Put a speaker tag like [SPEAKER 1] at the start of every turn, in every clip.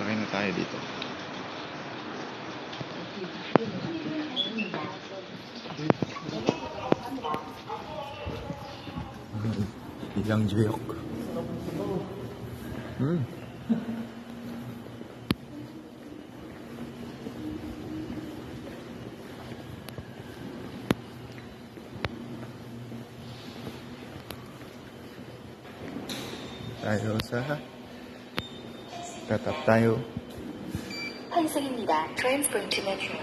[SPEAKER 1] Sakay na tayo dito. Ilang joyok. Tayo sa tatap tayo.
[SPEAKER 2] 환승입니다. Transfer to Metro.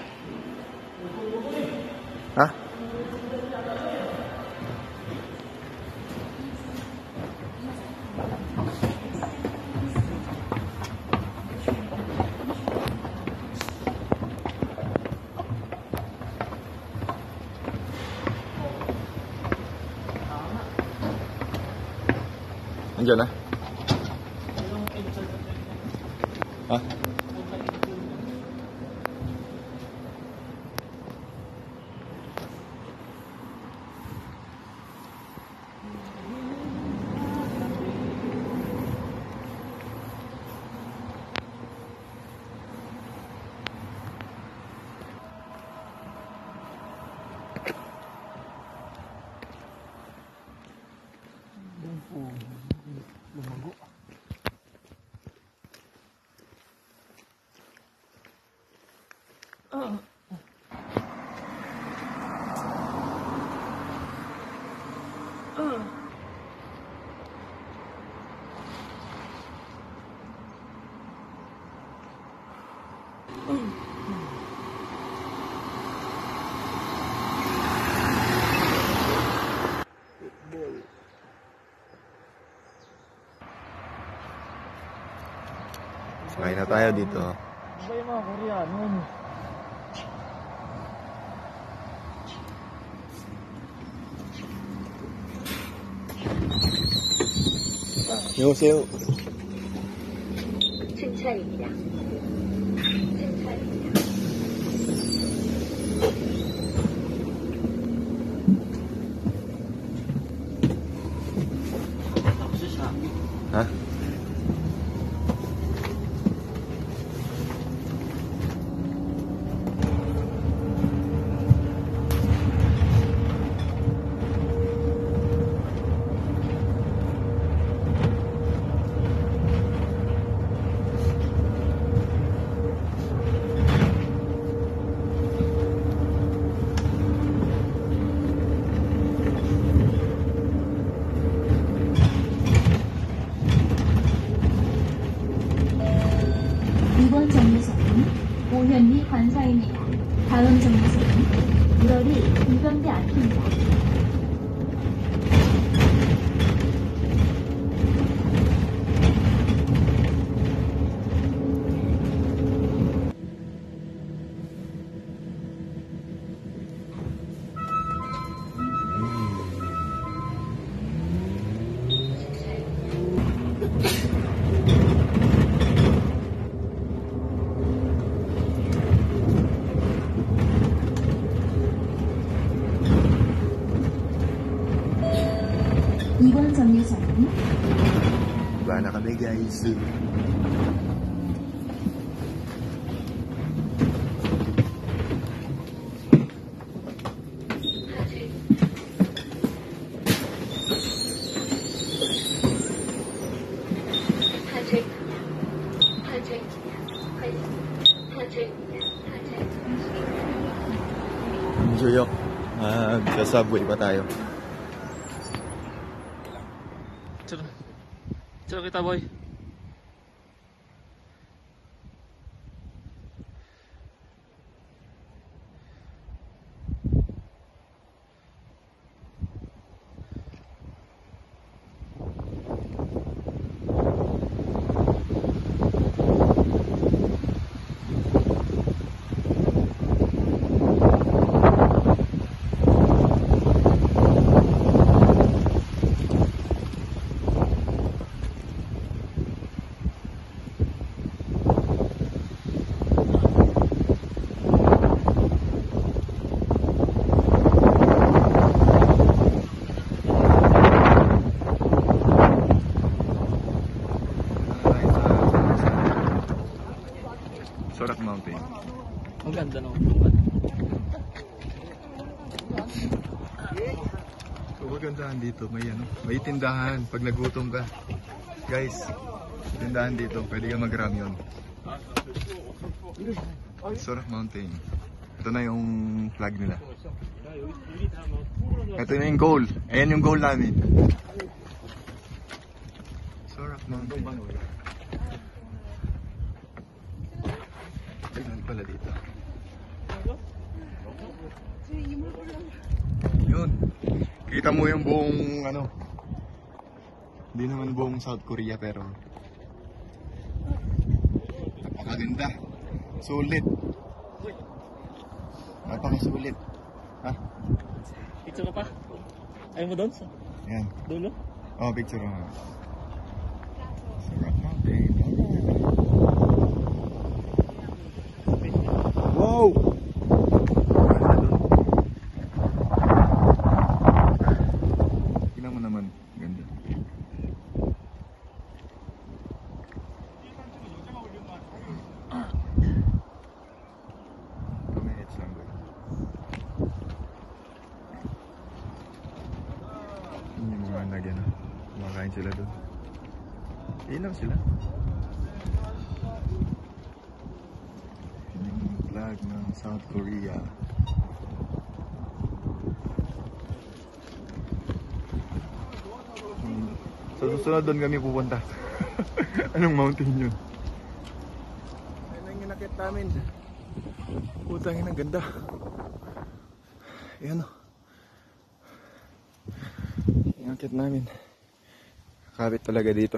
[SPEAKER 1] Ha? Andiyan na? Ha?
[SPEAKER 3] Lumago.
[SPEAKER 1] Sakay na tayo dito.
[SPEAKER 3] Ba yung mga Koreano?
[SPEAKER 1] 여보세요.
[SPEAKER 2] 승차입니다.
[SPEAKER 1] Ha?
[SPEAKER 4] 이번 정류소는 오현리 관사입니다. 다음 정류소는 유러리 이병대 앞입니다. 이번 정류소는
[SPEAKER 1] Wala na kami guys. Joyok. Sa subway pa tayo.
[SPEAKER 3] Cero kita boy.
[SPEAKER 1] Sorak Mountain.
[SPEAKER 3] Ang ganda ng upuan.
[SPEAKER 1] So, magandahan dito. May tindahan pag nagutom ka. Guys, tindahan dito. Pwede ka mag-ramyon. Sorak Mountain. Ito na yung flag nila. Ito na yung goal. Ayan yung goal namin. Sorak Mountain. Tignan pala dito. Yun. Kita mo yung buong hindi naman buong South Korea pero napakaganda. Sulit. Napakasulit. Ha?
[SPEAKER 3] Picture ka pa? Ayaw mo doon?
[SPEAKER 1] Ayan.
[SPEAKER 3] Dulo?
[SPEAKER 1] Oh, picture mo. Sorak Mountain. Wow! Tingnan mo naman. Ganda. 2 minutes lang ba? Yun yung mga nagyan. Kumakain sila doon. Ilaw sila. Yung flag ng South Korea. Sa susunod doon kami pupunta. Anong mountain yun? Ayun ang inakit namin. Putang ina, ganda. Ayan o. Inakit namin. Kapit talaga dito.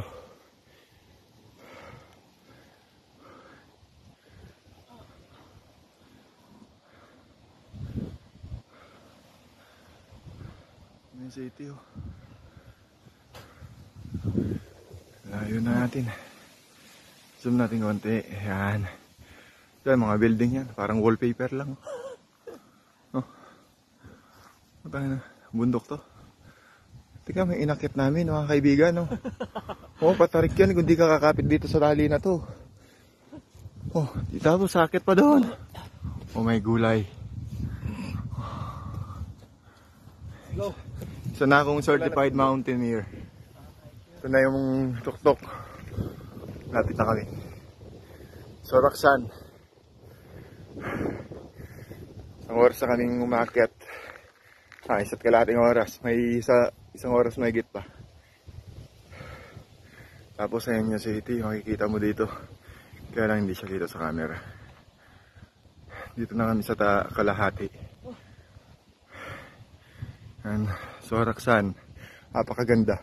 [SPEAKER 1] May city oh. Layo na natin. Zoom natin konti. Ayan. Yan, mga building yan. Parang wallpaper lang. Oh. Bundok to. Tika, may inakit namin mga kaibigan. No? Oh, patarik yan kung di ka kakapit dito sa tali na to. Oh, di tapos sakit pa doon. Oh, may gulay. Isa na akong certified mountaineer. Ito na yung tuktok. Lapit na kami. Soraksan. Isang oras na kaming umakyat. Isa't kalating oras. May isang oras may higit pa. Tapos ayan yung city. Makikita mo dito. Kaya lang hindi siya kita sa camera. Dito na kami sa kalahati. Ayan. Soraksan. Napakaganda.